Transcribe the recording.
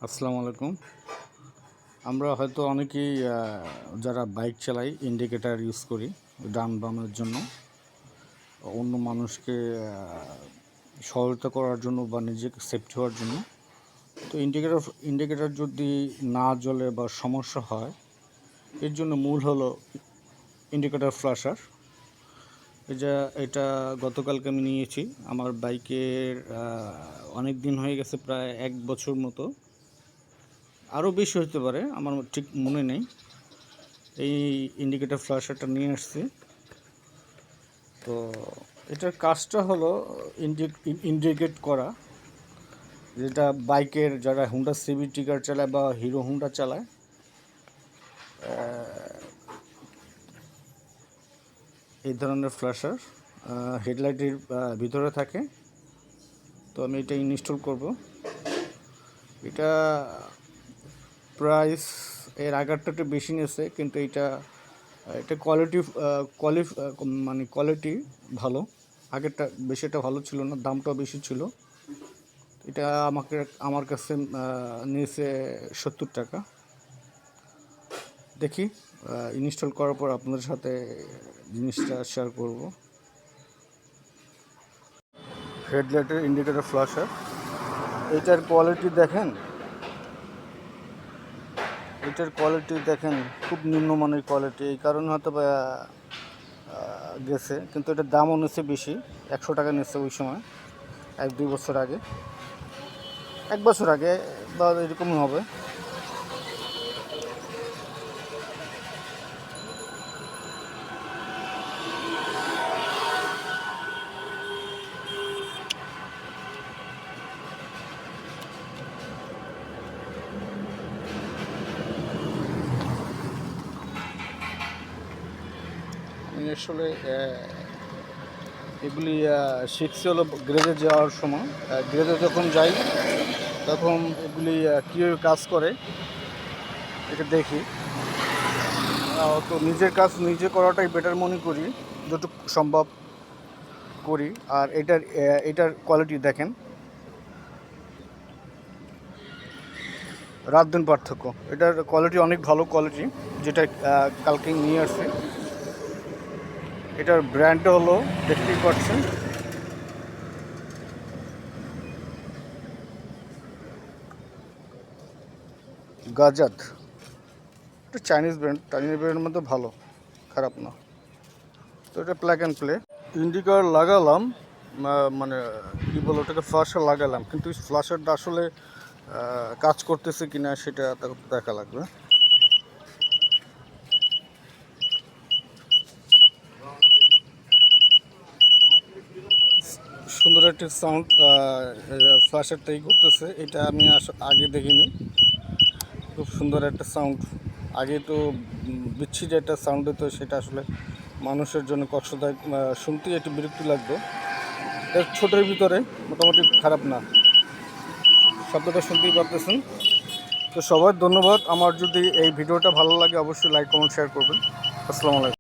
আসসালামু আলাইকুম। আমরা হয়তো অনেকেই যারা বাইক চালাই ইন্ডিকেটার ইউজ করি ডান বামের জন্য, অন্য মানুষকে সহায়তা করার জন্য বা নিজেকে সেফটি হওয়ার জন্য। তো ইন্ডিকেটার যদি না জ্বলে বা সমস্যা হয়, এর জন্য মূল হলো ইন্ডিকেটার ফ্ল্যাশার। এটা গতকালকে আমি নিয়েছি। আমার বাইকের অনেক দিন হয়ে গেছে, প্রায় 1 বছর মতো, আরও বেশি হতে পারে, আমার ঠিক মনে নেই। এই ইন্ডিকেটর ফ্ল্যাশারটা নিয়ে আসছি। তো এটার কাজটা হলো ইন্ডিকেট করা, যেটা বাইকের যারা হুন্ডা সিভি টিকার চালায় বা হিরো হুন্ডা চালায়, এই ধরনের ফ্ল্যাশার হেডলাইটের ভিতরে থাকে। তো আমি এটা ইনস্টল করব। এটা প্রাইস এর আগেরটা একটু বেশি নিয়েছে, কিন্তু এটা কোয়ালিটি ভালো। আগেরটা বেশি একটা ভালো ছিল না, দামটাও বেশি ছিল। এটা আমার কাছে নিয়েছে 70 টাকা। দেখি ইনস্টল করার পর আপনাদের সাথে জিনিসটা শেয়ার করব। হেডলাইটের ইন্ডিকেটর ফ্ল্যাশার, এটার কোয়ালিটি দেখেন, খুব নিম্নমানের কোয়ালিটি। এই কারণে হয়তো গেছে, কিন্তু এটার দামও নিচ্ছে বেশি। 100 টাকা নিচ্ছে ওই সময়, 1-2 বছর আগে, 1 বছর আগে বা এরকমই হবে। আমি আসলে এগুলি শিখছি হলো গ্যারেজে যাওয়ার সময়। গ্যারেজে যখন যাই তখন এগুলি কীভাবে কাজ করে এটা দেখি। তো নিজের কাজ নিজে করাটাই বেটার মনে করি, যতটুকু সম্ভব করি। আর এটার কোয়ালিটি দেখেন, রাত দিন পার্থক্য। এটার কোয়ালিটি অনেক ভালো কোয়ালিটি, যেটা কালকে নিয়ে আসছে। এটার ব্র্যান্ডটা হলো, দেখতেই পাচ্ছেন, গাজাদ। এটা চাইনিজ ব্র্যান্ডের মধ্যে ভালো, খারাপ না। তো এটা প্লাগ অ্যান্ড প্লে। ইন্ডিকেটর লাগালাম, মানে কী বলো, ওটাকে ফ্ল্যাশার লাগালাম, কিন্তু ফ্ল্যাশারটা আসলে কাজ করতেছে কিনা সেটা দেখা লাগবে। সুন্দর একটা সাউন্ড ফ্ল্যাশারটাই করতেছে, এটা আমি আগে দেখিনি। খুব সুন্দর একটা সাউন্ড। আগে তো বিচ্ছিরি একটা সাউন্ড হতো, সেটা আসলে মানুষের জন্য কষ্টদায়ক, শুনতেই একটু বিরক্তি লাগতো। এর ছোটোর ভিতরে মোটামুটি খারাপ না, শব্দটা শুনতেই পারতেছেন। তো সবার ধন্যবাদ। আমার যদি এই ভিডিওটা ভালো লাগে, অবশ্যই লাইক, কমেন্ট, শেয়ার করবেন। আসসালামু আলাইকুম।